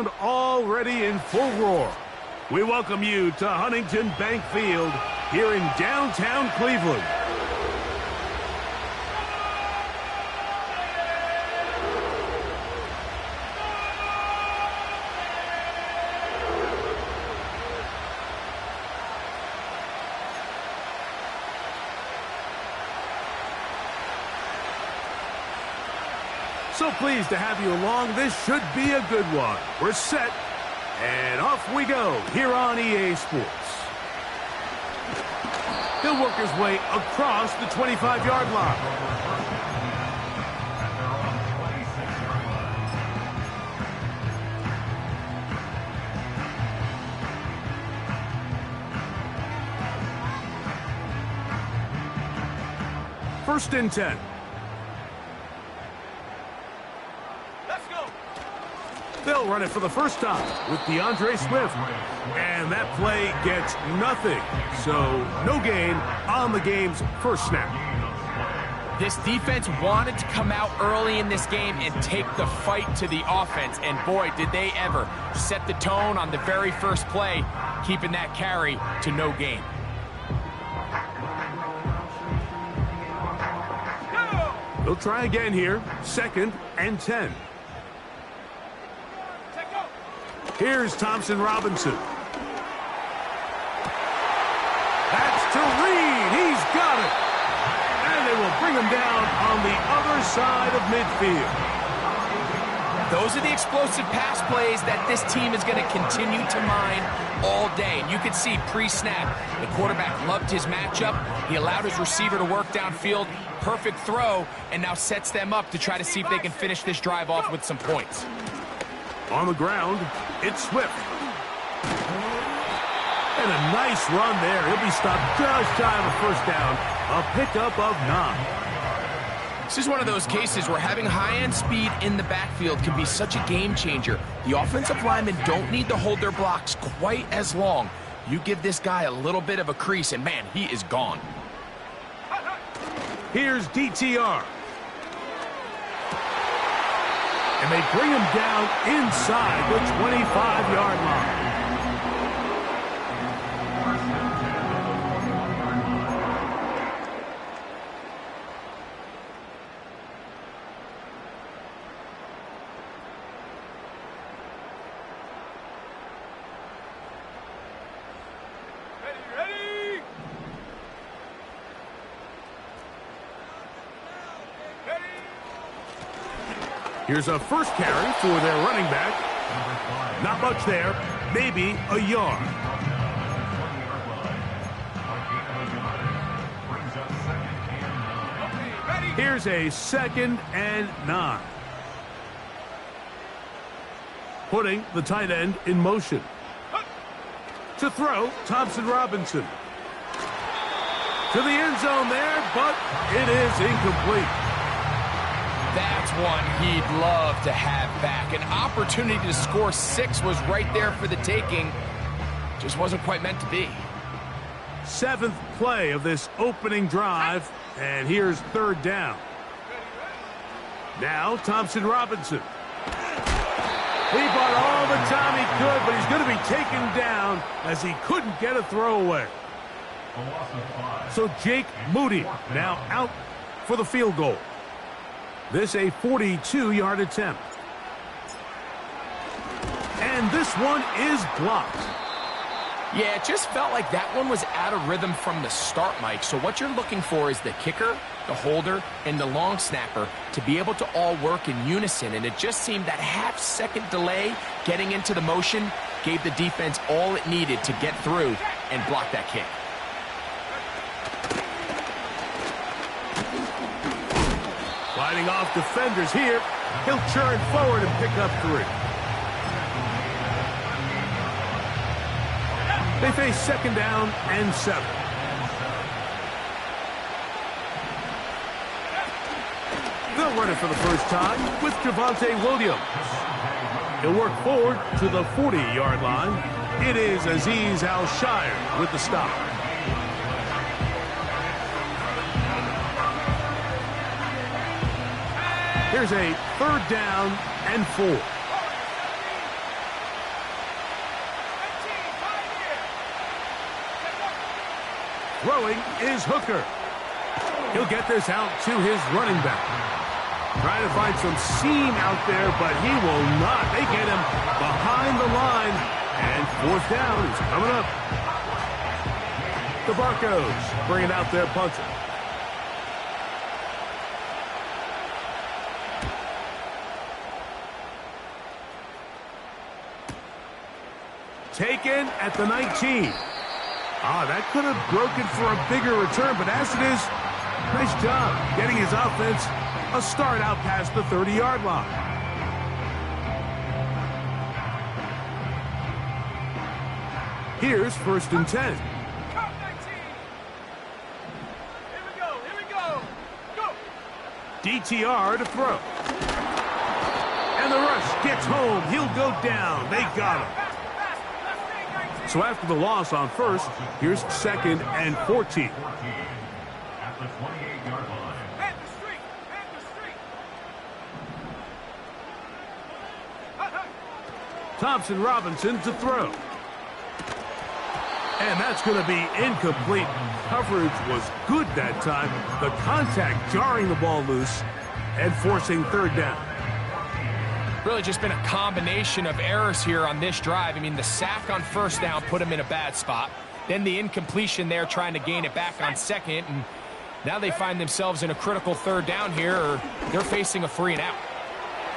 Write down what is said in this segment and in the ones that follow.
sound already in full roar. We welcome you to Huntington Bank Field here in downtown Cleveland. So pleased to have you along. This should be a good one. We're set, and off we go here on EA Sports. He'll work his way across the 25-yard line. First and 10. They'll run it for the first time with DeAndre Swift. And that play gets nothing. So no gain on the game's first snap. This defense wanted to come out early in this game and take the fight to the offense. And boy, did they ever set the tone on the very first play, keeping that carry to no gain. They'll try again here. Second and 10. Here's Thompson Robinson. That's to Reed. He's got it. And they will bring him down on the other side of midfield. Those are the explosive pass plays that this team is going to continue to mine all day. And you can see pre-snap, the quarterback loved his matchup. He allowed his receiver to work downfield. Perfect throw, and now sets them up to try to see if they can finish this drive off with some points. On the ground, it's Swift. And a nice run there. He'll be stopped just shy of a first down. A pickup of 9. This is one of those cases where having high-end speed in the backfield can be such a game changer. The offensive linemen don't need to hold their blocks quite as long. You give this guy a little bit of a crease, and man, he is gone. Here's DTR. And they bring him down inside the 25-yard line. Here's a first carry for their running back. Not much there, maybe a yard. Here's a 2nd and 9. Putting the tight end in motion. To throw, Thompson Robinson. To the end zone there, but it is incomplete. That's one he'd love to have back. An opportunity to score 6 was right there for the taking. Just wasn't quite meant to be. 7th play of this opening drive, and here's 3rd down. Now Thompson Robinson. He bought all the time he could, but he's going to be taken down as he couldn't get a throwaway. So Jake Moody now out for the field goal. This a 42-yard attempt. And this one is blocked. Yeah, it just felt like that one was out of rhythm from the start, Mike. So what you're looking for is the kicker, the holder, and the long snapper to be able to all work in unison. And it just seemed that half-second delay getting into the motion gave the defense all it needed to get through and block that kick. Fighting off defenders here. He'll churn forward and pick up 3. They face 2nd down and 7. They'll run it for the first time with Javonte Williams. He'll work forward to the 40-yard line. It is Azeez Al-Shire with the stop. Here's a 3rd down and 4. Throwing is Hooker. He'll get this out to his running back. Trying to find some seam out there, but he will not. They get him behind the line, and fourth down is coming up. The Broncos bringing out their punter. Taken at the 19. That could have broken for a bigger return, but as it is, nice job getting his offense a start out past the 30-yard line. Here's 1st and 10. DTR to throw. And the rush gets home. He'll go down. They got him. So after the loss on first, here's 2nd and 14. At the 28-yard line. Head the street. Head the street. Thompson Robinson to throw. And that's going to be incomplete. Coverage was good that time. The contact jarring the ball loose and forcing 3rd down. Really just been a combination of errors here on this drive. I mean, the sack on 1st down put him in a bad spot. Then the incompletion there trying to gain it back on 2nd. And now they find themselves in a critical 3rd down here, or they're facing a 3 and out.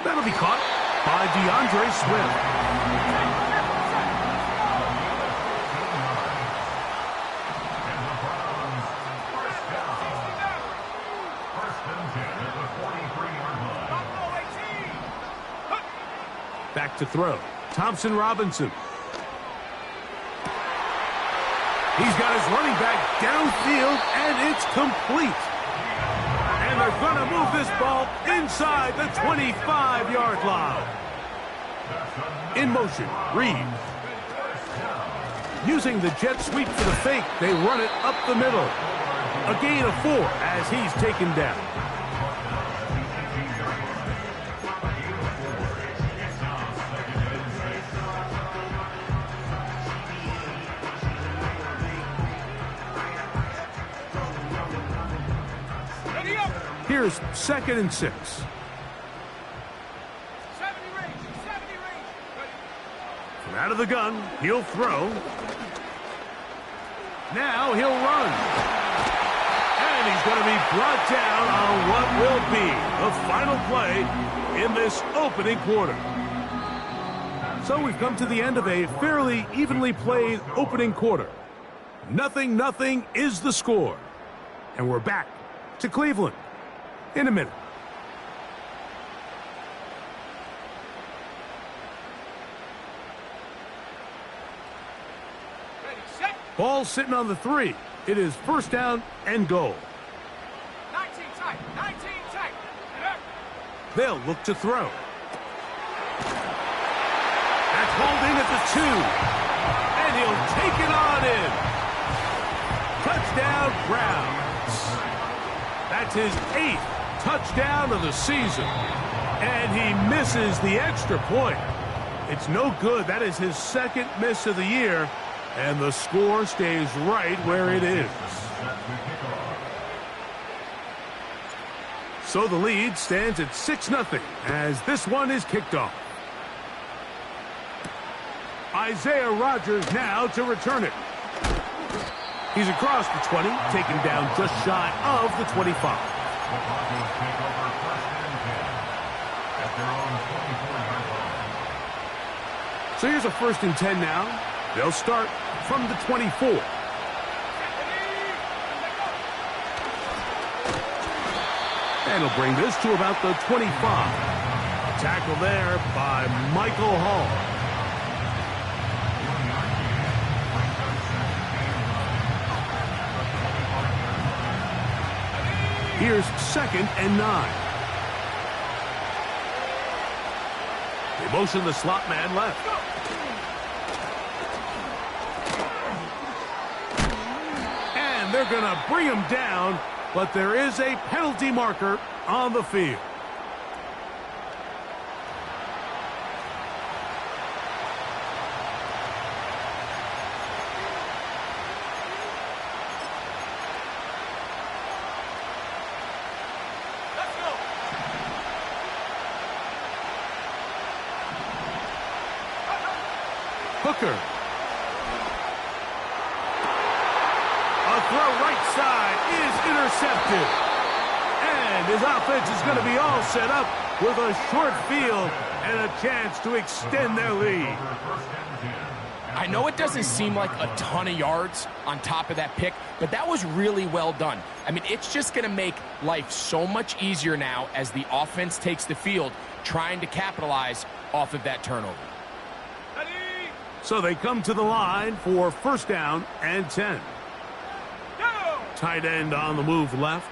That'll be caught by DeAndre Swift. Back to throw. Thompson Robinson. He's got his running back downfield, and it's complete. And they're going to move this ball inside the 25-yard line. In motion, Reed. Using the jet sweep for the fake, they run it up the middle. A gain of 4 as he's taken down. Here's 2nd and 6. 70 range. 70 range. From out of the gun, he'll throw. Now he'll run. And he's going to be brought down on what will be the final play in this opening quarter. So we've come to the end of a fairly evenly played opening quarter. 0-0 is the score. And we're back to Cleveland in a minute. Ready, set. Ball sitting on the 3. It is 1st down and goal. 19 tight. 19 tight. They'll look to throw. That's hauled in at the 2. And he'll take it on in. Touchdown, Browns. That's his 8th touchdown of the season. And he misses the extra point. It's no good. That is his 2nd miss of the year. And the score stays right where it is. So the lead stands at 6-0 as this one is kicked off. Isaiah Rodgers now to return it. He's across the 20, taken down just shy of the 25. So here's a 1st and 10 now. They'll start from the 24. And he'll bring this to about the 25. Tackle there by Michael Hall. Here's 2nd and 9. They motion the slot man left. And they're going to bring him down, but there is a penalty marker on the field. Hooker. A throw right side is intercepted. And his offense is going to be all set up with a short field and a chance to extend their lead. I know it doesn't seem like a ton of yards on top of that pick, but that was really well done. I mean, it's just going to make life so much easier now as the offense takes the field, trying to capitalize off of that turnover. So they come to the line for first down and 10. Tight end on the move left.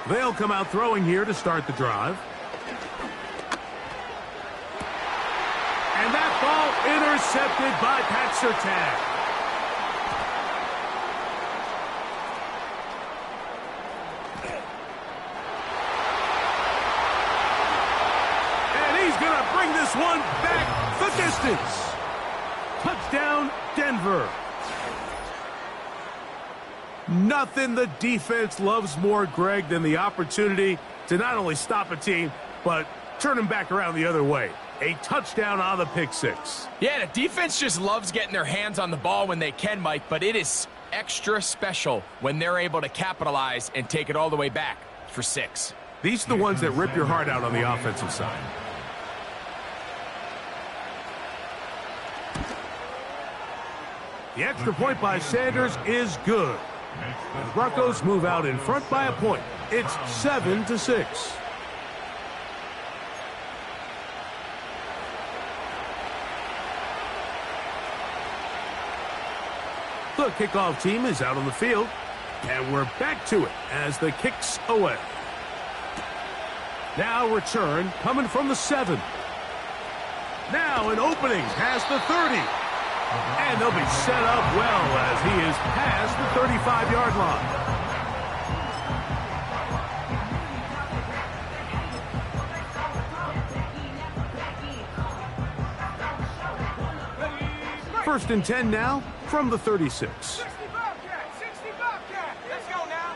They'll come out throwing here to start the drive. And that ball intercepted by Pat Surtain. And he's going to bring this one back the distance. Touchdown, Denver. Nothing the defense loves more, Greg, than the opportunity to not only stop a team, but turn them back around the other way. A touchdown on the pick six. Yeah, the defense just loves getting their hands on the ball when they can, Mike, but it is extra special when they're able to capitalize and take it all the way back for 6. These are the ones that rip your heart out on the offensive side. The extra point by Sanders is good. The Broncos move out in front by a point. It's 7-6. The kickoff team is out on the field, and we're back to it as the kick's away. Now return coming from the 7. Now an opening past the 30. And they'll be set up well as he is past the 35-yard line. First and 10 now from the 36. 60 Bobcat. Let's go now.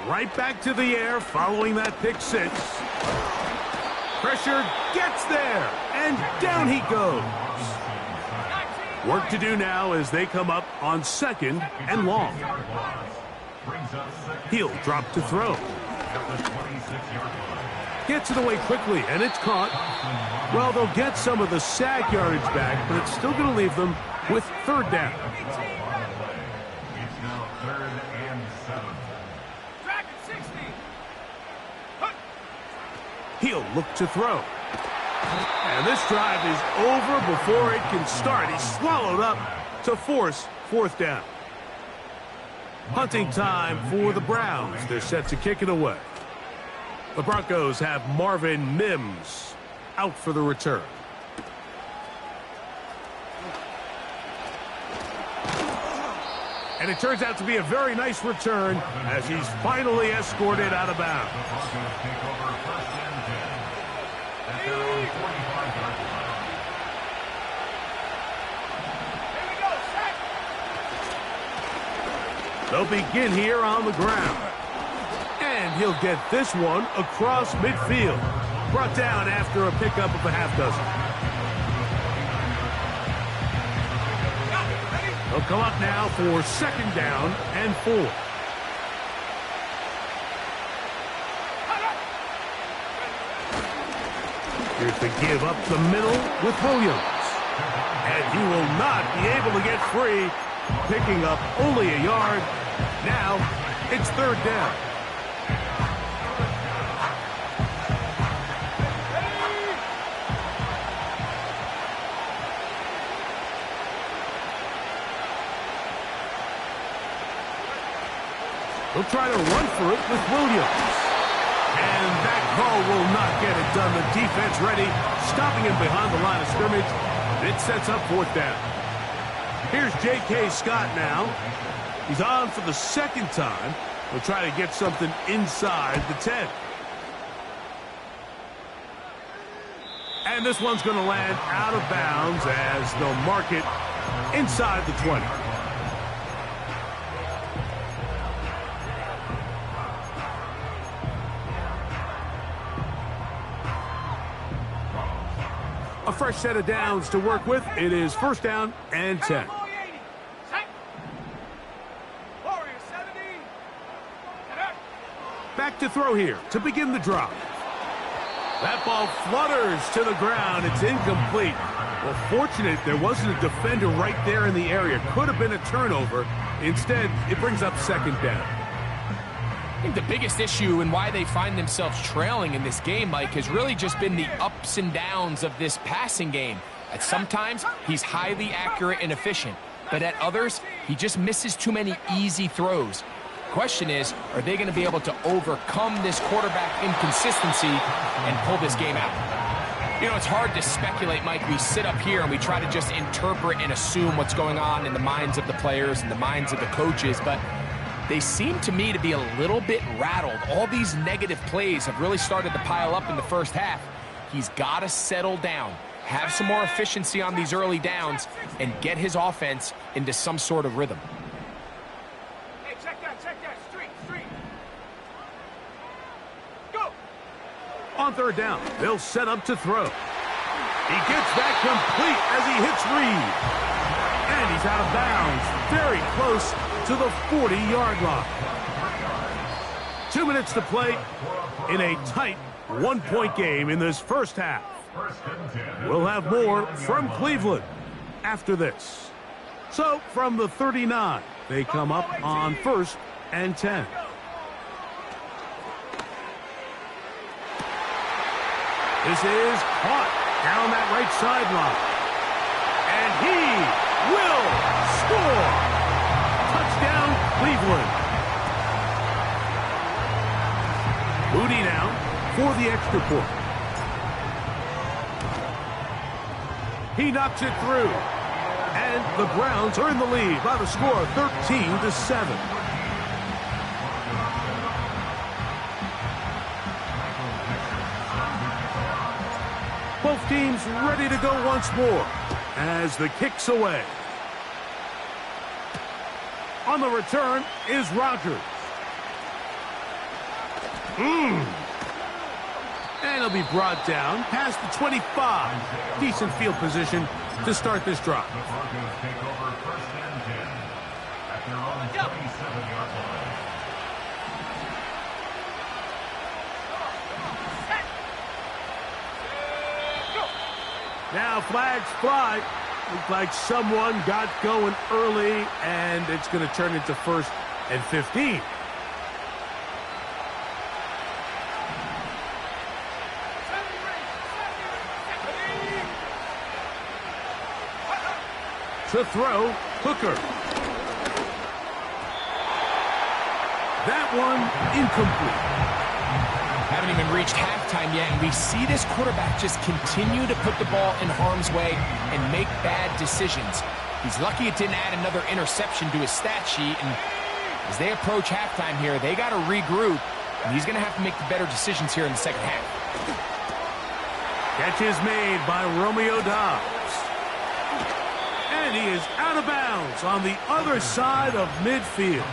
Right back to the air following that pick six. Pressure gets there, and down he goes. Work to do now as they come up on second and long. He'll drop to throw. Gets it away quickly, and it's caught. Well, they'll get some of the sack yardage back, but it's still going to leave them with third down. It's now 3rd and 7. Dragon 60. He'll look to throw. And this drive is over before it can start. He's swallowed up to force fourth down. Hunting time for the Browns. They're set to kick it away. The Broncos have Marvin Mims out for the return. And it turns out to be a very nice return as he's finally escorted out of bounds. They'll begin here on the ground. And he'll get this one across midfield. Brought down after a pickup of a half dozen. They'll come up now for second down and 4. Here's the give up the middle with Williams. And he will not be able to get free, picking up only a yard. Now it's third down. They'll try to run for it with Williams. And that call will not get it done. The defense ready, stopping him behind the line of scrimmage. It sets up fourth down. Here's J.K. Scott now. He's on for the second time. He'll try to get something inside the 10. And this one's going to land out of bounds as they'll mark it inside the 20. A fresh set of downs to work with. It is first down and 10. Back to throw here to begin the drive. That ball flutters to the ground. It's incomplete. Well, fortunate there wasn't a defender right there in the area. Could have been a turnover. Instead, it brings up second down. I think the biggest issue and why they find themselves trailing in this game, Mike, has really just been the ups and downs of this passing game. At sometimes, he's highly accurate and efficient, but at others, he just misses too many easy throws. Question is, are they going to be able to overcome this quarterback inconsistency and pull this game out? You know, it's hard to speculate, Mike. We sit up here and we try to just interpret and assume what's going on in the minds of the players and the minds of the coaches, but they seem to me to be a little bit rattled. All these negative plays have really started to pile up in the first half. He's got to settle down, have some more efficiency on these early downs, and get his offense into some sort of rhythm. Hey, check that, street. Go! On third down, they'll set up to throw. He gets that complete as he hits Reed. And he's out of bounds, very close to the 40-yard line. 2 minutes to play in a tight one-point game in this first half. We'll have more from Cleveland after this. So, from the 39, they come up on first and 10. This is caught down that right sideline. And he will score. Touchdown, Cleveland. Moody now for the extra point. He knocks it through. And the Browns are in the lead by the score of 13-7. Both teams ready to go once more as the kick's away. On the return is Rodgers. And he'll be brought down past the 25. Decent field position to start this drive. The Broncos take over first and 10 at their own 27-yard line. Now flags fly. Looks like someone got going early, and it's going to turn into first and 15. To throw, Hooker. That one incomplete. Haven't even reached halftime yet, and we see this quarterback just continue to put the ball in harm's way and make bad decisions. He's lucky it didn't add another interception to his stat sheet, and as they approach halftime here, they got to regroup, and he's going to have to make the better decisions here in the second half. Catch is made by Romeo Doubs. And he is out of bounds on the other side of midfield.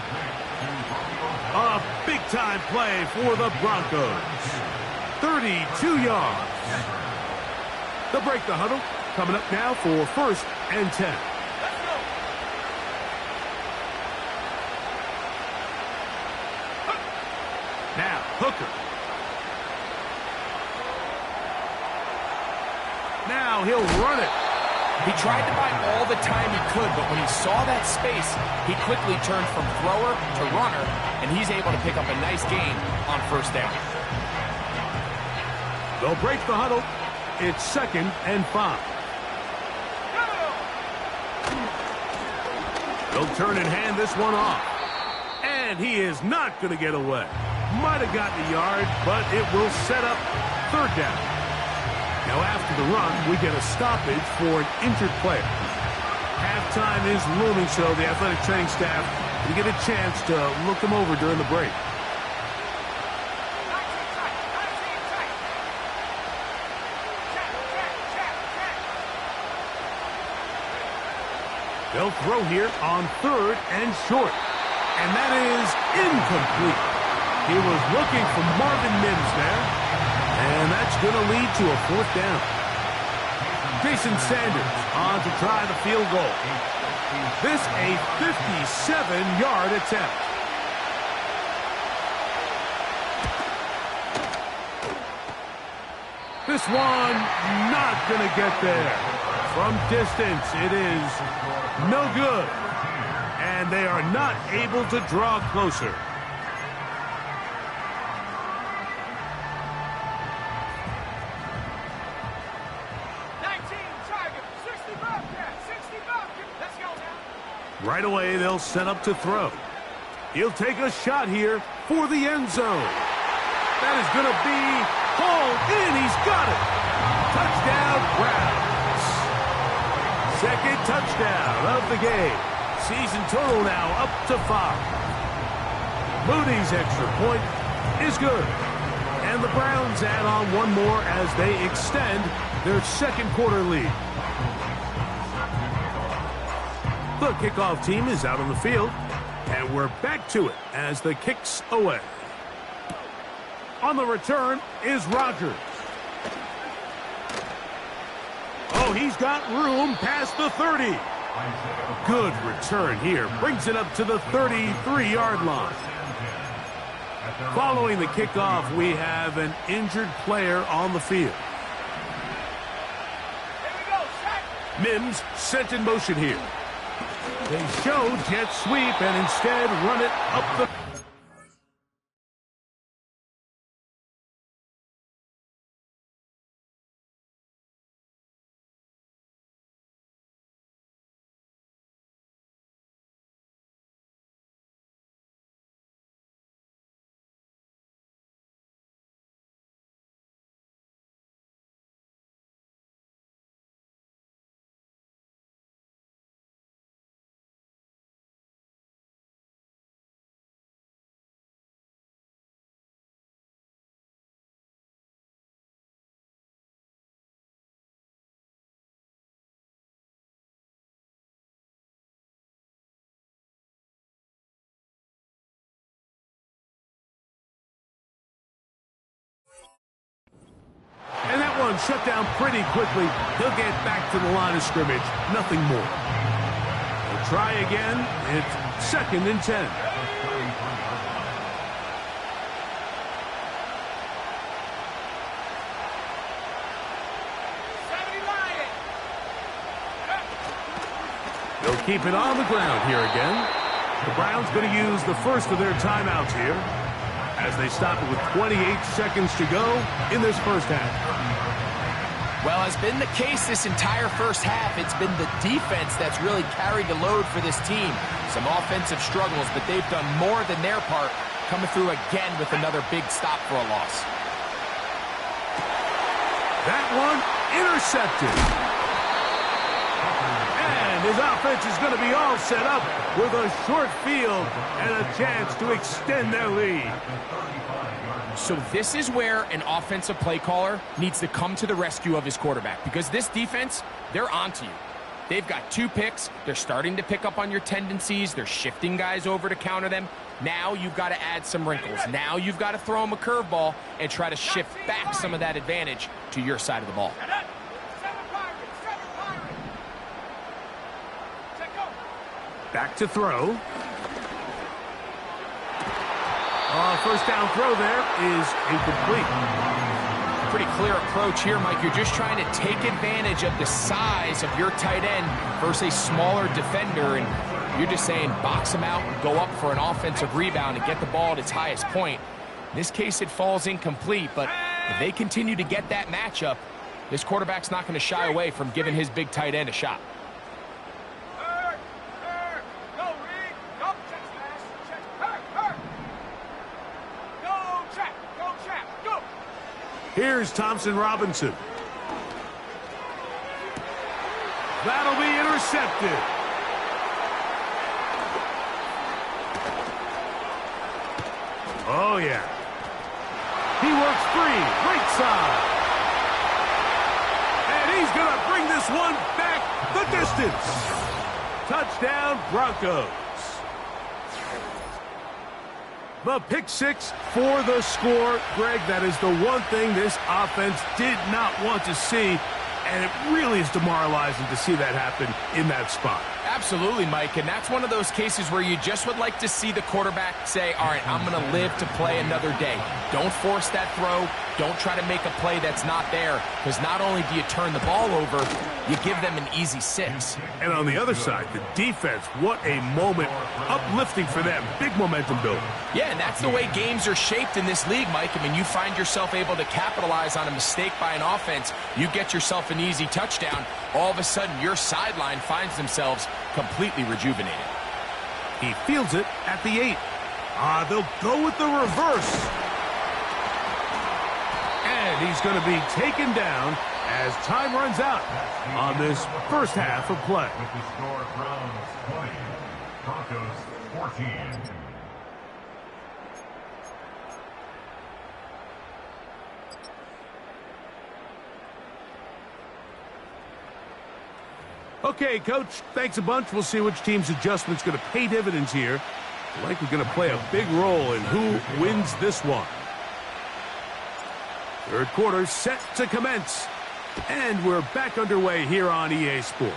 A big-time play for the Broncos. 32 yards. They'll break the huddle. Coming up now for first and 10. Now, Hooker. Now he'll run it. He tried to buy all the time he could, but when he saw that space, he quickly turned from thrower to runner, and he's able to pick up a nice gain on first down. They'll break the huddle. It's second and 5. They'll turn and hand this one off. And he is not going to get away. Might have gotten a yard, but it will set up third down. Now after the run, we get a stoppage for an injured player. Halftime is looming, so the athletic training staff will get a chance to look them over during the break. They'll throw here on third and short. And that is incomplete. He was looking for Marvin Mims there. And that's going to lead to a fourth down. Jason Sanders on to try the field goal. This a 57-yard attempt. This one not going to get there. From distance, it is no good. And they are not able to draw closer. Right away, they'll set up to throw. He'll take a shot here for the end zone. That is going to be hauled in. He's got it. Touchdown, Browns. Second touchdown of the game. Season total now up to 5. Moody's extra point is good. And the Browns add on one more as they extend their second quarter lead. The kickoff team is out on the field, and we're back to it as the kick's away. On the return is Rodgers. Oh, he's got room past the 30. Good return here. Brings it up to the 33-yard line. Following the kickoff, we have an injured player on the field. Mims sent in motion here. They show jet sweep and instead run it up the... And that one shut down pretty quickly. He'll get back to the line of scrimmage. Nothing more. We'll try again. It's 2nd and 10. They'll keep it on the ground here again. The Browns going to use the first of their timeouts here as they stop it with 28 seconds to go in this first half. Well, has been the case this entire first half. It's been the defense that's really carried the load for this team. Some offensive struggles, but they've done more than their part, coming through again with another big stop for a loss. That one intercepted. And his offense is going to be all set up with a short field and a chance to extend their lead. So this is where an offensive play caller needs to come to the rescue of his quarterback, because this defense, they're onto you. They've got 2 picks. They're starting to pick up on your tendencies. They're shifting guys over to counter them. Now you've got to add some wrinkles. Now you've got to throw them a curveball and try to shift back some of that advantage to your side of the ball. Back to throw. First down throw there is incomplete. Pretty clear approach here, Mike. You're just trying to take advantage of the size of your tight end versus a smaller defender, and you're just saying box him out and go up for an offensive rebound and get the ball at its highest point. In this case, it falls incomplete, but if they continue to get that matchup, this quarterback's not going to shy away from giving his big tight end a shot. Here's Thompson Robinson. That'll be intercepted. Oh, yeah. He works free, right side. And he's going to bring this one back the distance. Touchdown, Broncos. The pick 6 for the score. Greg, that is the one thing this offense did not want to see. And it really is demoralizing to see that happen in that spot. Absolutely, Mike, and that's one of those cases where you just would like to see the quarterback say, all right, I'm going to live to play another day. Don't force that throw. Don't try to make a play that's not there, because not only do you turn the ball over, you give them an easy 6. And on the other side, the defense, what a moment. Uplifting for them. Big momentum building. Yeah, and that's the way games are shaped in this league, Mike. I mean, you find yourself able to capitalize on a mistake by an offense. You get yourself an easy touchdown. All of a sudden, your sideline finds themselves completely rejuvenated. He fields it at the 8. They'll go with the reverse. And he's going to be taken down as time runs out on this first half of play. With the score, Browns 20, Broncos 14. Okay, Coach, thanks a bunch. We'll see which team's adjustment's going to pay dividends here. Likely going to play a big role in who wins this one. Third quarter set to commence. And we're back underway here on EA Sports.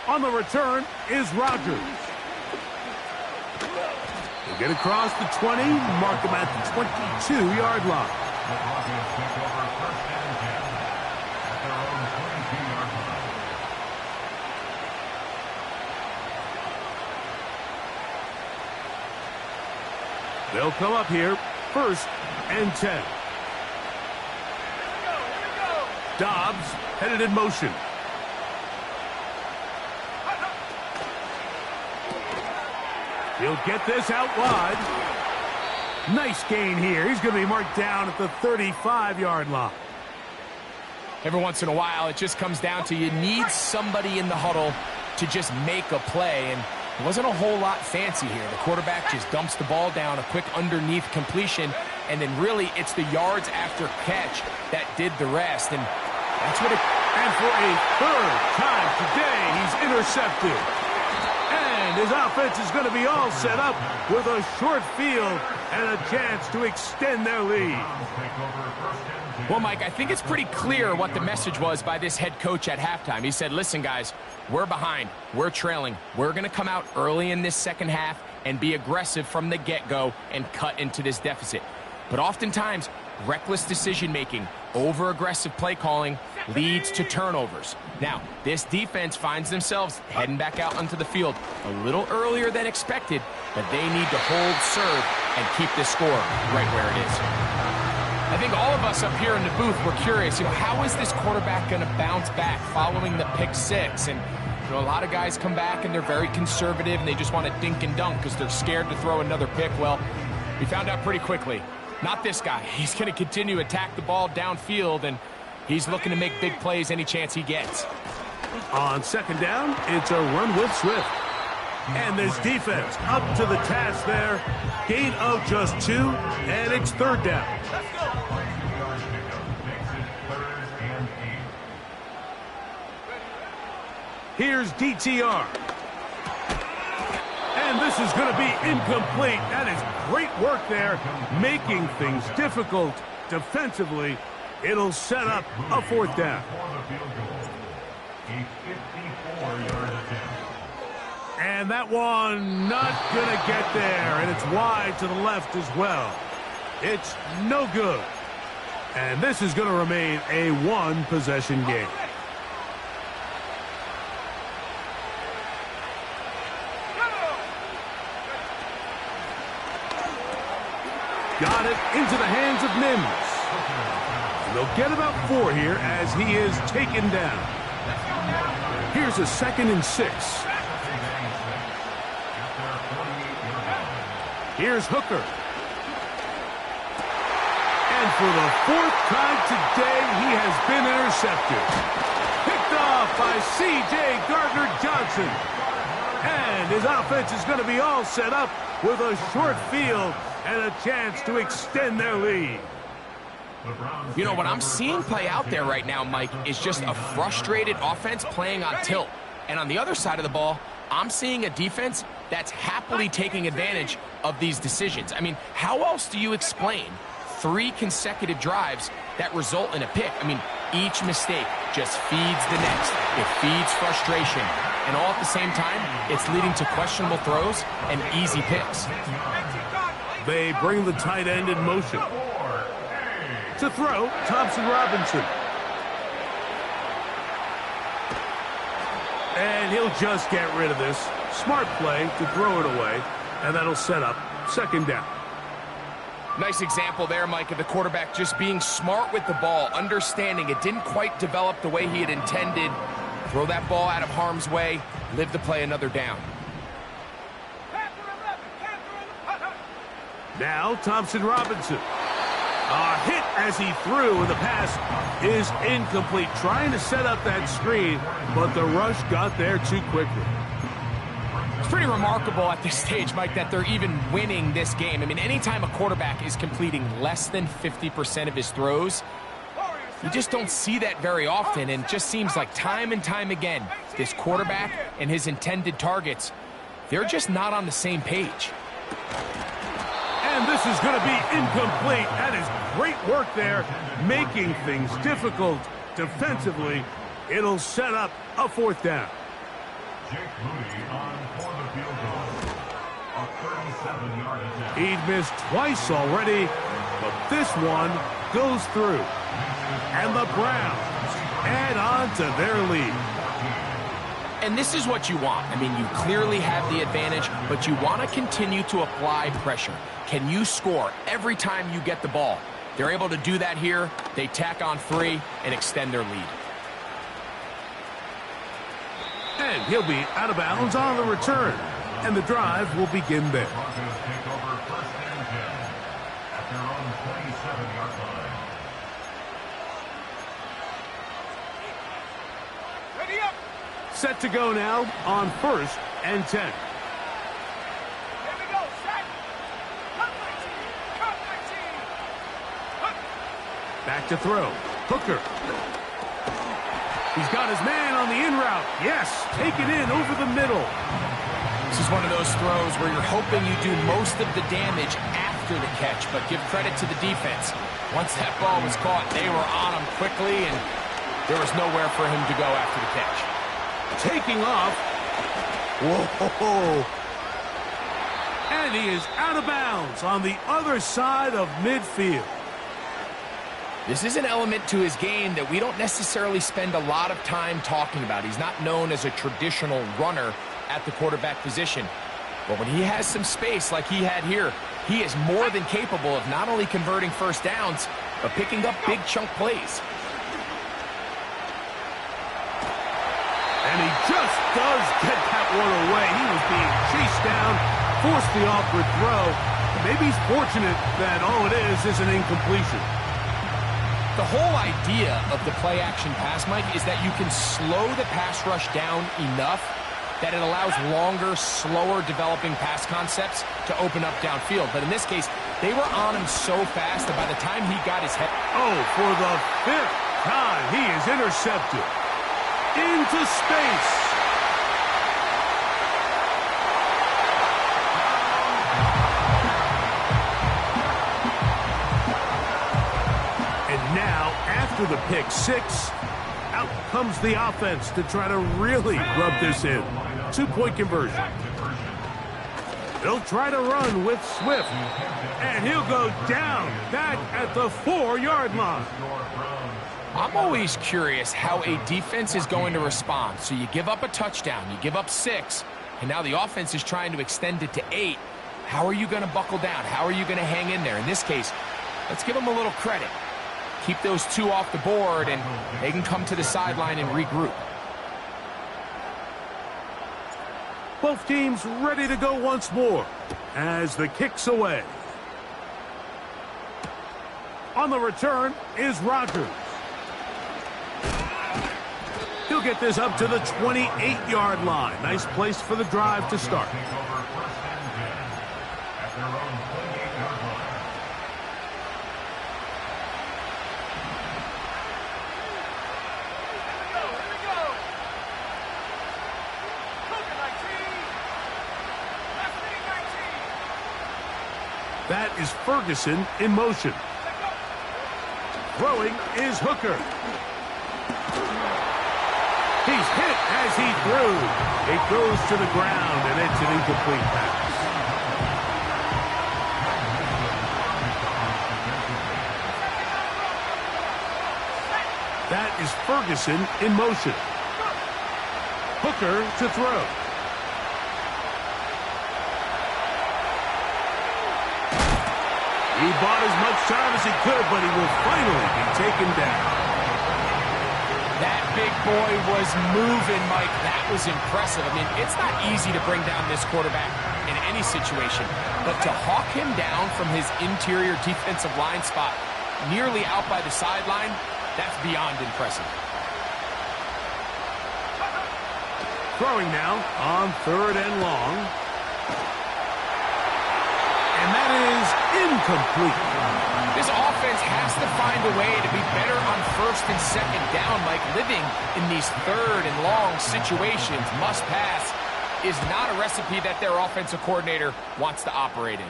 On the return is Rodgers. He'll get across the 20, mark him at the 22-yard line. The Broncos take over first and 10 at their own 22-yard line. They'll come up here, first and 10. Dobbs headed in motion. He'll get this out wide. Nice gain here. He's going to be marked down at the 35-yard line. Every once in a while, it just comes down to you need somebody in the huddle to just make a play, and it wasn't a whole lot fancy here. The quarterback just dumps the ball down, a quick underneath completion, and then really it's the yards after catch that did the rest. And that's what it... And for a third time today, he's intercepted. And his offense is going to be all set up with a short field and a chance to extend their lead. Well, Mike, I think it's pretty clear what the message was by this head coach at halftime. He said, listen, guys, we're behind. We're trailing. We're going to come out early in this second half and be aggressive from the get-go and cut into this deficit. But oftentimes, reckless decision-making, over-aggressive play calling leads to turnovers. Now, this defense finds themselves heading back out onto the field a little earlier than expected, but they need to hold serve and keep this score right where it is. I think all of us up here in the booth were curious, how is this quarterback going to bounce back following the pick 6? And a lot of guys come back and they're very conservative and they just want to dink and dunk because they're scared to throw another pick. Well, we found out pretty quickly. Not this guy. He's going to continue to attack the ball downfield, and he's looking to make big plays any chance he gets. On second down, it's a run with Swift. And this defense up to the task there. Gain of just 2, and it's third down. Here's DTR. And this is going to be incomplete. That is great work there, making things difficult defensively. It'll set up a fourth down. And that one not going to get there, and it's wide to the left as well. It's no good. And this is going to remain a one-possession game. Got it into the hands of Mims. And they'll get about 4 here as he is taken down. Here's a 2nd and 6. Here's Hooker. And for the 4th time today, he has been intercepted. Picked off by C.J. Gardner-Johnson. And his offense is going to be all set up with a short field and a chance to extend their lead. What I'm seeing play out there right now, Mike, is just a frustrated offense playing on tilt. And on the other side of the ball, I'm seeing a defense that's happily taking advantage of these decisions. I mean, how else do you explain 3 consecutive drives that result in a pick? I mean, Each mistake just feeds the next. It feeds frustration. And all at the same time, it's leading to questionable throws and easy picks. They bring the tight end in motion. To throw, Thompson Robinson. And he'll just get rid of this. Smart play to throw it away, and that'll set up second down. Nice example there, Mike, of the quarterback just being smart with the ball, understanding it didn't quite develop the way he had intended. Throw that ball out of harm's way, live to play another down. Now Thompson Robinson. A hit as he threw, and the pass is incomplete. Trying to set up that screen, but the rush got there too quickly. It's pretty remarkable at this stage, Mike, that they're even winning this game. I mean, anytime a quarterback is completing less than 50% of his throws, you just don't see that very often, and it just seems like time and time again, this quarterback and his intended targets, they're just not on the same page. And this is going to be incomplete. That is great work there, making things difficult defensively. It'll set up a fourth down. Jake Moody on for the field goal. A 37-yard attempt. He'd missed twice already, but this one goes through. And the Browns add on to their lead. And this is what you want. I mean, you clearly have the advantage, but you want to continue to apply pressure. Can you score every time you get the ball? They're able to do that here. They tack on 3 and extend their lead. And he'll be out of bounds on the return. And the drive will begin there. Broncos take over first and 10 at their own 27-yard line. Ready up. Set to go now on first and 10. Here we go. Set. Cut my team. Cut my team. Cut. Back to throw. Hooker. He's got his man on the in route. Yes, take it in over the middle. This is one of those throws where you're hoping you do most of the damage after the catch, but give credit to the defense. Once that ball was caught, they were on him quickly, and there was nowhere for him to go after the catch. Taking off. Whoa. And he is out of bounds on the other side of midfield. This is an element to his game that we don't necessarily spend a lot of time talking about. He's not known as a traditional runner at the quarterback position. But when he has some space like he had here, he is more than capable of not only converting first downs, but picking up big chunk plays. And he just does get that one away. He was being chased down, forced the awkward throw. Maybe he's fortunate that all it is an incompletion. The whole idea of the play-action pass, Mike, is that you can slow the pass rush down enough that it allows longer, slower developing pass concepts to open up downfield. But in this case, they were on him so fast that by the time he got his head... Oh, for the 5th time, he is intercepted. Into space. Now, after the pick 6, out comes the offense to try to really rub this in. 2-point conversion. They'll try to run with Swift, and he'll go down back at the 4-yard line. I'm always curious how a defense is going to respond. So you give up a touchdown, you give up 6, and now the offense is trying to extend it to 8. How are you going to buckle down? How are you going to hang in there? In this case, let's give them a little credit. Keep those 2 off the board, and they can come to the sideline and regroup. Both teams ready to go once more as the kick's away. On the return is Rodgers. He'll get this up to the 28-yard line. Nice place for the drive to start. That is Ferguson in motion. Throwing is Hooker. He's hit as he threw. It goes to the ground, and it's an incomplete pass. That is Ferguson in motion. Hooker to throw. He bought as much time as he could, but he will finally be taken down. That big boy was moving, Mike. That was impressive. I mean, it's not easy to bring down this quarterback in any situation, but to hawk him down from his interior defensive line spot nearly out by the sideline, that's beyond impressive. Throwing now on 3rd and long. And that is incomplete. This offense has to find a way to be better on 1st and 2nd down, Mike. Living in these 3rd and long situations, must pass, is not a recipe that their offensive coordinator wants to operate in.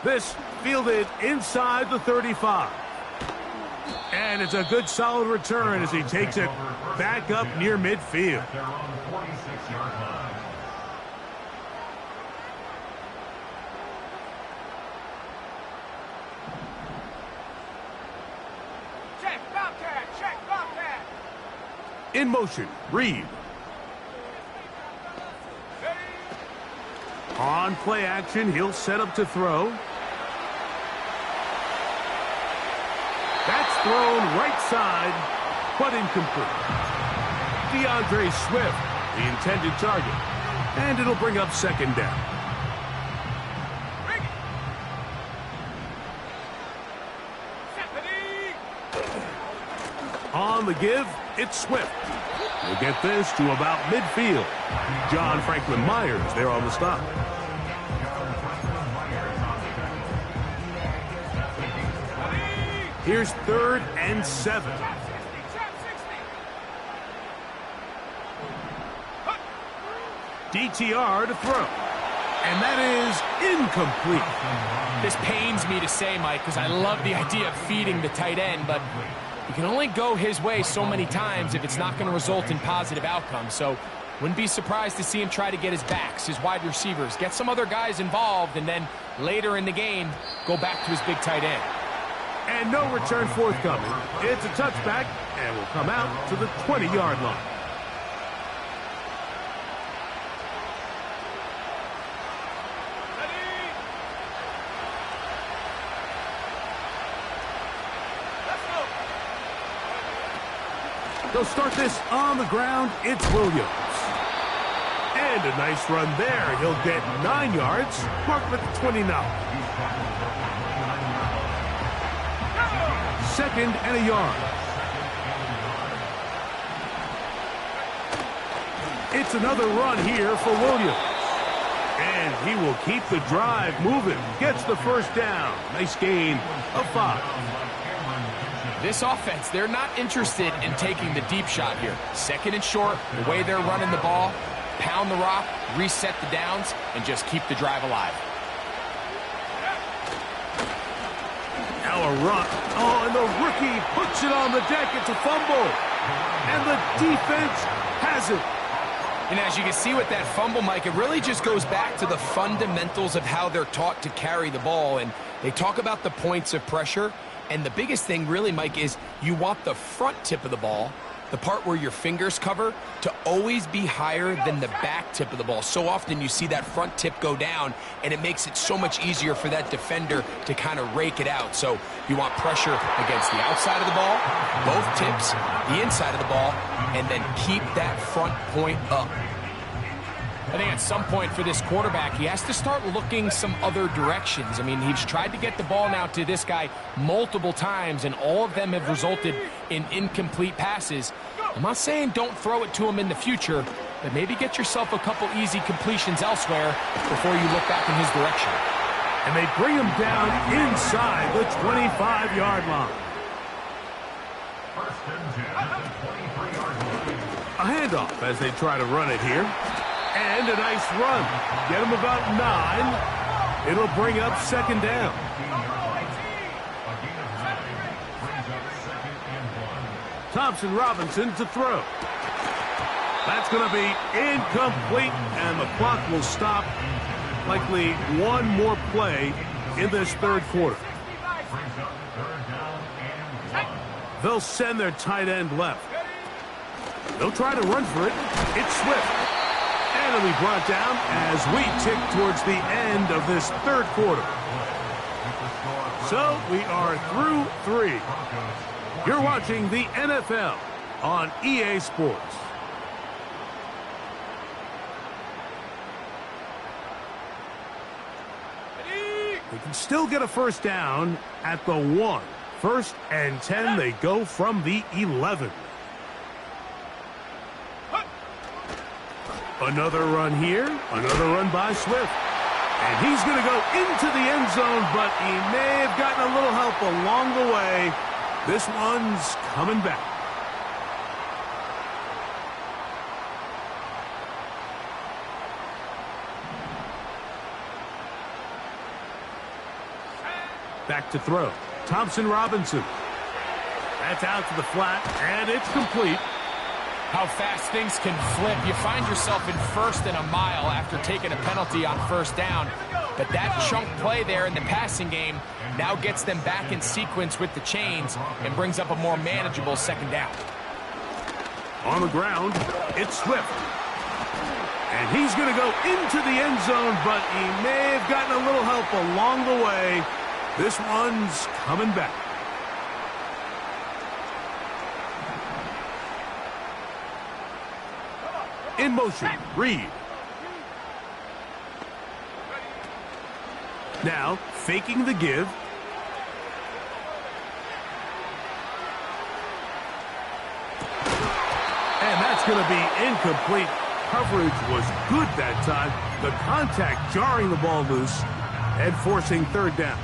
This fielded inside the 35. And it's a good solid return as he takes it back up near midfield. At their own 46-yard line. Check, Bobcat, check, Bobcat. In motion, Reed. On play action, he'll set up to throw. That's thrown right side, but incomplete. DeAndre Swift, the intended target. And it'll bring up 2nd down. Bring it. Stephanie. On the give, it's Swift. We'll get this to about midfield. John Franklin Myers there on the stop. Here's 3rd and 7. DTR to throw. And that is incomplete. This pains me to say, Mike, because I love the idea of feeding the tight end, but you can only go his way so many times if it's not going to result in positive outcomes. So wouldn't be surprised to see him try to get his backs, his wide receivers, get some other guys involved, and then later in the game, go back to his big tight end. And no return forthcoming. It's a touchback and will come out to the 20-yard line. They'll start this on the ground. It's Williams. And a nice run there. He'll get 9 yards. Mark at the 29. 2nd and a yard. It's another run here for Williams. And he will keep the drive moving. Gets the 1st down. Nice gain of 5. This offense, they're not interested in taking the deep shot here. 2nd and short, the way they're running the ball, pound the rock, reset the downs, and just keep the drive alive. Now a run. Oh, and the rookie puts it on the deck. It's a fumble. And the defense has it. And as you can see with that fumble, Mike, it really just goes back to the fundamentals of how they're taught to carry the ball. And they talk about the points of pressure. And the biggest thing really, Mike, is you want the front tip of the ball, the part where your fingers cover, to always be higher than the back tip of the ball. So often you see that front tip go down, and it makes it so much easier for that defender to kind of rake it out. So you want pressure against the outside of the ball, both tips, the inside of the ball, and then keep that front point up. I think at some point for this quarterback, he has to start looking some other directions. I mean, he's tried to get the ball now to this guy multiple times, and all of them have resulted in incomplete passes. I'm not saying don't throw it to him in the future, but maybe get yourself a couple easy completions elsewhere before you look back in his direction. And they bring him down inside the 25-yard line. 1st and 10 at the 23-yard line. A handoff as they try to run it here. And a nice run. Get him about 9. It'll bring up 2nd down. Thompson-Robinson to throw. That's going to be incomplete, and the clock will stop. Likely one more play in this third quarter. They'll send their tight end left. They'll try to run for it. It's Swift. And it'll be brought down as we tick towards the end of this third quarter. So we are through 3. You're watching the NFL on EA Sports. They can still get a first down at the 1. 1st and 10, they go from the 11. Another run here, another run by Swift. And he's going to go into the end zone, but he may have gotten a little help along the way. This one's coming back. Back to throw. Thompson-Robinson. That's out to the flat, and it's complete. How fast things can flip. You find yourself in 1st and a mile after taking a penalty on 1st down. But that chunk play there in the passing game now gets them back in sequence with the chains and brings up a more manageable 2nd down. On the ground, it's Swift. And he's going to go into the end zone, but he may have gotten a little help along the way. This one's coming back. In motion, Reed. Now, faking the give. And that's going to be incomplete. Coverage was good that time. The contact jarring the ball loose and forcing 3rd down.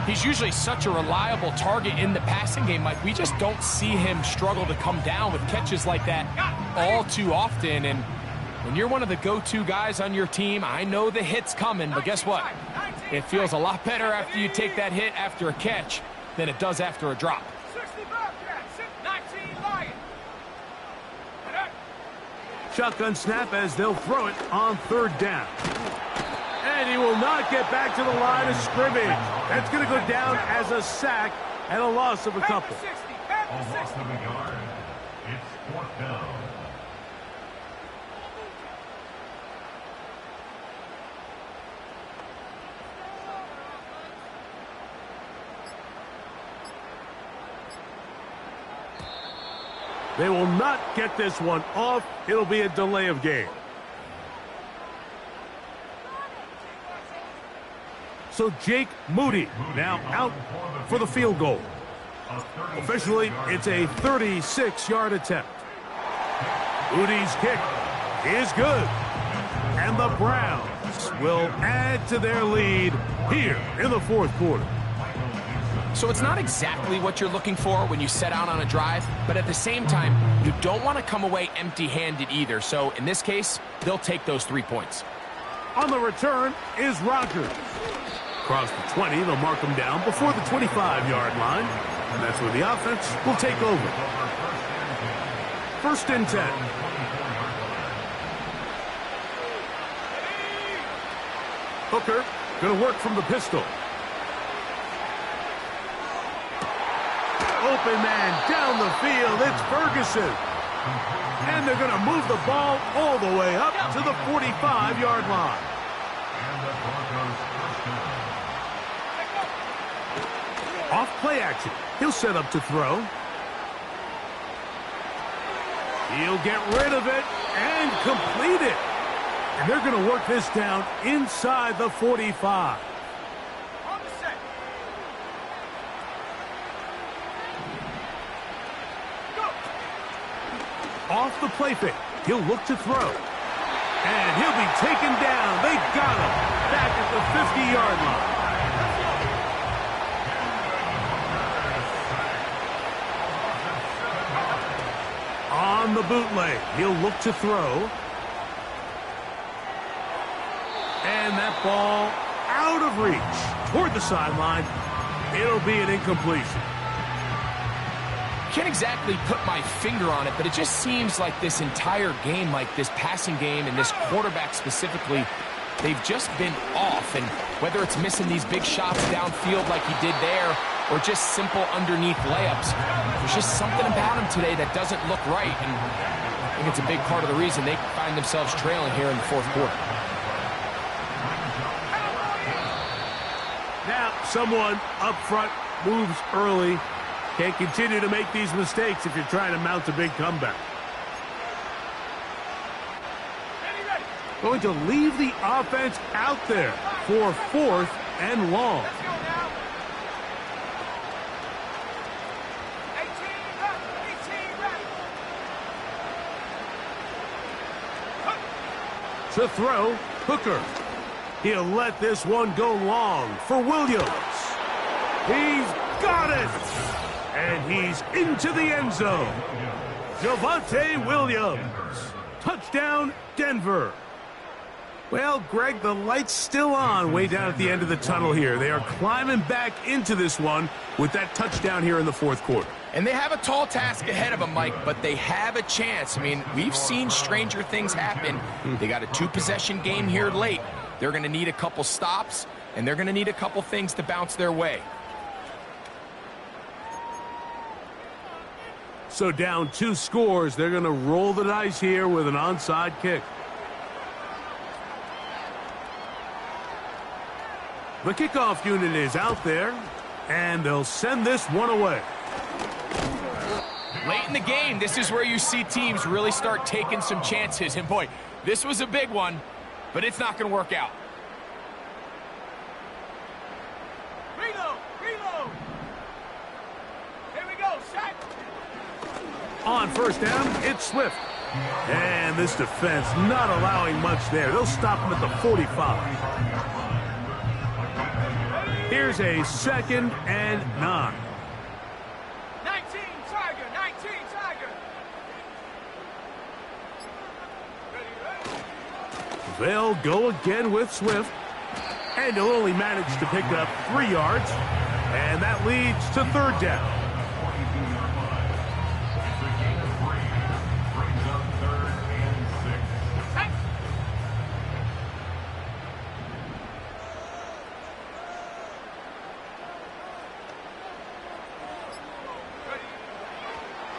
He's usually such a reliable target in the passing game, Mike. We just don't see him struggle to come down with catches like that all too often. And when you're one of the go-to guys on your team, I know the hit's coming, but guess what? It feels a lot better after you take that hit after a catch than it does after a drop. Shotgun snap as they'll throw it on 3rd down. And he will not get back to the line of scrimmage. That's going to go down as a sack and a loss of a couple. A loss of a yard. It's 4th down. They will not get this one off. It'll be a delay of game. So Jake Moody now out for the field goal. Officially, it's a 36-yard attempt. Moody's kick is good. And the Browns will add to their lead here in the 4th quarter. So it's not exactly what you're looking for when you set out on a drive, but at the same time, you don't want to come away empty-handed either. So in this case, they'll take those 3 points. On the return is Rogers. Across the 20, they'll mark him down before the 25-yard line. And that's where the offense will take over. 1st and 10. Hooker going to work from the pistol. Open man down the field. It's Ferguson. And they're going to move the ball all the way up to the 45-yard line. And the Broncos first down. Off play action. He'll set up to throw. He'll get rid of it and complete it. And they're going to work this down inside the 45. Off the play fake. He'll look to throw. And he'll be taken down. They got him back at the 50-yard line. On the bootleg, he'll look to throw. And that ball out of reach toward the sideline. It'll be an incompletion. can't exactly put my finger on it, but it just seems like this entire game, like this passing game and this quarterback specifically, they've just been off. And whether it's missing these big shots downfield like he did there or just simple underneath layups, there's just something about him today that doesn't look right. And I think it's a big part of the reason they find themselves trailing here in the fourth quarter. Now someone up front moves early. Can't continue to make these mistakes if you're trying to mount a big comeback. Going to leave the offense out there for 4th and long. Let's go now. 18 ready. To throw, Hooker. He'll let this one go long for Williams. He's got it! And he's into the end zone. Javonte Williams. Touchdown, Denver. Well, Greg, the light's still on way down at the end of the tunnel here. They are climbing back into this one with that touchdown here in the fourth quarter. And they have a tall task ahead of them, Mike, but they have a chance. I mean, we've seen stranger things happen. They got a 2-possession game here late. They're going to need a couple stops, and they're going to need a couple things to bounce their way. So down 2 scores, they're going to roll the dice here with an onside kick. The kickoff unit is out there, and they'll send this one away. Late in the game, this is where you see teams really start taking some chances. And boy, this was a big one, but it's not going to work out. Reload. Here we go. Sack. On first down, it's Swift. And this defense not allowing much there. They'll stop him at the 45. Here's a 2nd and 9. 19 Tiger. Ready. They'll go again with Swift. And he'll only manage to pick up 3 yards. And that leads to 3rd down.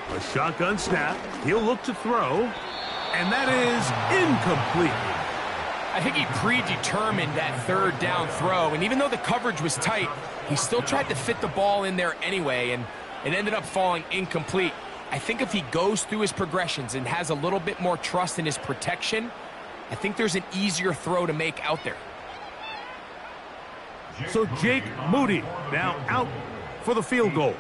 A shotgun snap. He'll look to throw. And that is incomplete. I think he predetermined that 3rd down throw, and even though the coverage was tight, he still tried to fit the ball in there anyway, and it ended up falling incomplete. I think if he goes through his progressions and has a little bit more trust in his protection, I think there's an easier throw to make out there. So Jake Moody now out for the field goal.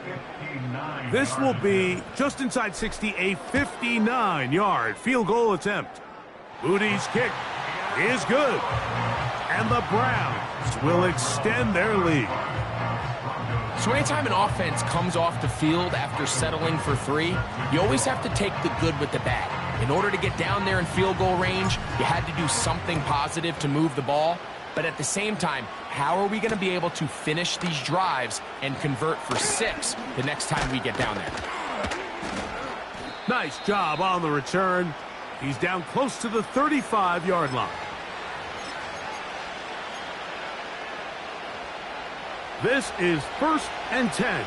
This will be just inside 60, a 59-yard field goal attempt. Moody's kick is good. And the Browns will extend their lead. So anytime an offense comes off the field after settling for 3, you always have to take the good with the bad. In order to get down there in field goal range, you had to do something positive to move the ball. But at the same time, how are we going to be able to finish these drives and convert for 6 the next time we get down there? Nice job on the return. He's down close to the 35-yard line. This is 1st and 10.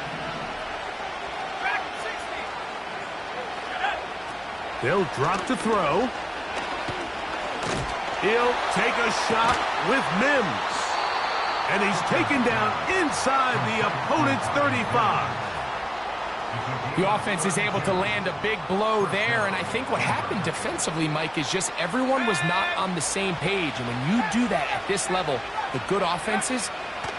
Back 60. They'll drop to throw. He'll take a shot with Mims. And he's taken down inside the opponent's 35. The offense is able to land a big blow there, and I think what happened defensively, Mike, is just everyone was not on the same page. And when you do that at this level, the good offenses,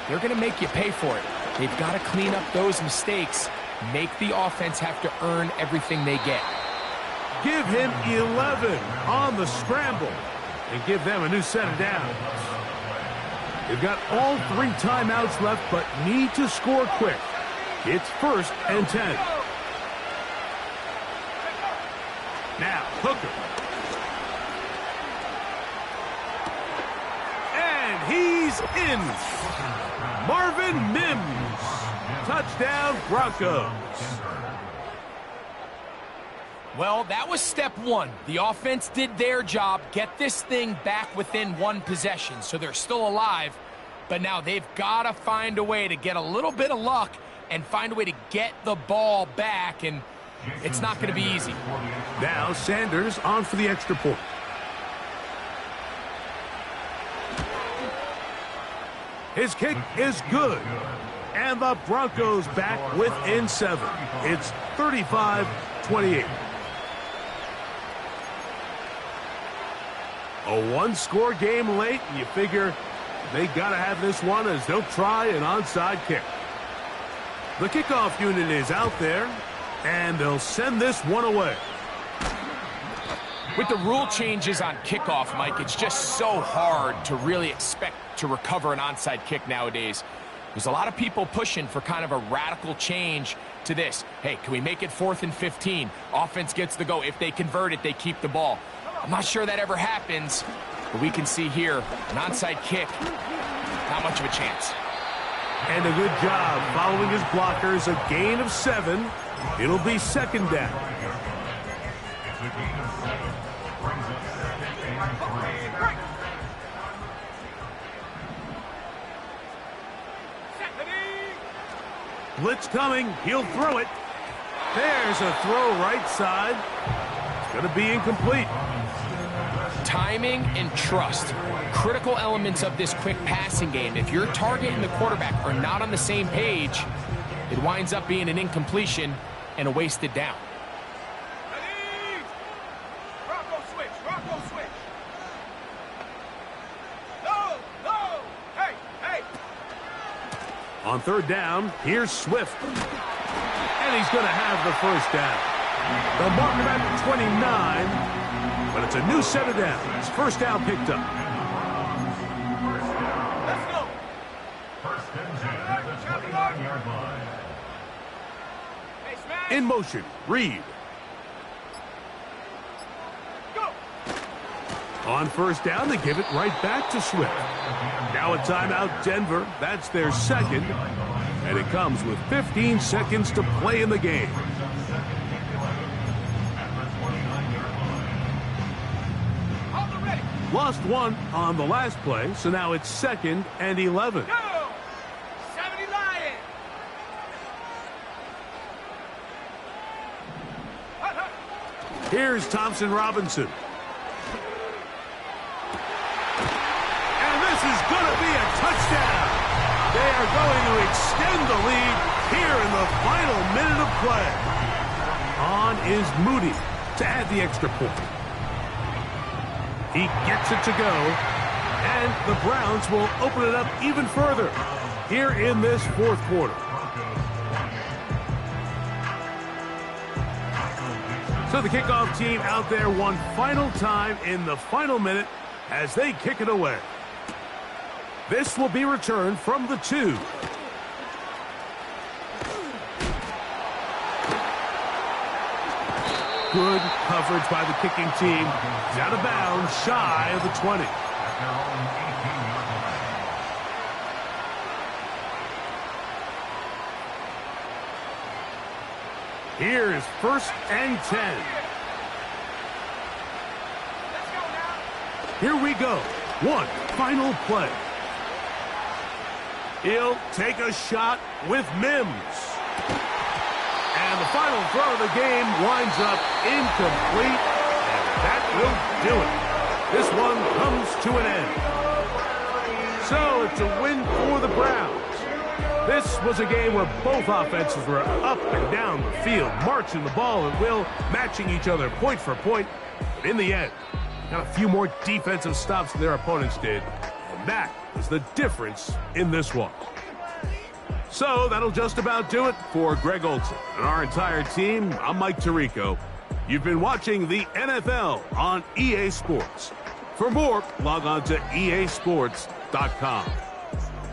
they're going to make you pay for it. They've got to clean up those mistakes, make the offense have to earn everything they get. Give him 11 on the scramble and give them a new set of downs. They've got all 3 timeouts left, but need to score quick. It's 1st and 10. Now, Hooker. And he's in. Marvin Mims. Touchdown, Broncos. Well, that was step one. The offense did their job, get this thing back within one possession, so they're still alive. But now they've got to find a way to get a little bit of luck and find a way to get the ball back, and it's not going to be easy. Now Sanders on for the extra point. His kick is good. And the Broncos back within 7. It's 35-28. A one-score game late, and you figure they got to have this one as they'll try an onside kick. The kickoff unit is out there, and they'll send this one away. With the rule changes on kickoff, Mike, it's just so hard to really expect to recover an onside kick nowadays. There's a lot of people pushing for kind of a radical change to this. Hey, can we make it 4th and 15? Offense gets the go. If they convert it, they keep the ball. I'm not sure that ever happens, but we can see here an onside kick, not much of a chance. And a good job following his blockers, a gain of 7. It'll be 2nd down. Blitz coming. He'll throw it. There's a throw right side. It's going to be incomplete. Timing and trust, critical elements of this quick passing game. If your target and the quarterback are not on the same page, it winds up being an incompletion and a wasted down. Bronco switch. Bronco switch. No, no. Hey, hey. On 3rd down, here's Swift. And he's going to have the 1st down. They'll mark him at 29, but it's a new set of downs. 1st down picked up. Let's go. 1st and 10 at the 29-yard line. Hey, smash. In motion, Reed. Go. On 1st down, they give it right back to Swift. Now a timeout, Denver. That's their 2nd. And it comes with 15 seconds to play in the game. Lost 1 on the last play, so now it's 2nd and 11. Go. 70 Lions. Here's Thompson Robinson. And this is going to be a touchdown. They are going to extend the lead here in the final minute of play. On is Moody to add the extra point. He gets it to go, and the Browns will open it up even further here in this 4th quarter. So the kickoff team out there one final time in the final minute as they kick it away. This will be returned from the 2. Good coverage by the kicking team. He's out of bounds, shy of the 20. Here is 1st and 10. Let's go now. Here we go. One final play. He'll take a shot with Mims. And the final throw of the game winds up incomplete. And that will do it. This one comes to an end. So it's a win for the Browns. This was a game where both offenses were up and down the field, marching the ball at will, matching each other point for point. But in the end, got a few more defensive stops than their opponents did. And that is the difference in this one. So that'll just about do it for Greg Olson and our entire team. I'm Mike Tirico. You've been watching the NFL on EA Sports. For more, log on to easports.com.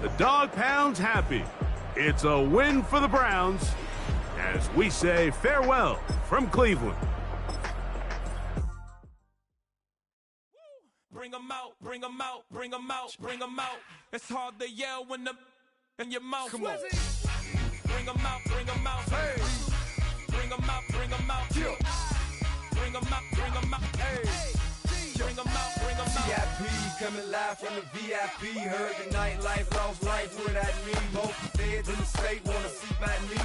The Dog Pound's happy. It's a win for the Browns as we say farewell from Cleveland. Bring 'em out, bring 'em out, bring 'em out, bring 'em out. It's hard to yell when the in your mouth. Come on. Bring 'em out, bring 'em out. Hey. Bring 'em out, bring 'em out. Yeah. coming live from the VIP. Heard the nightlife, lost life without me. Both feds in the state wanna see by me.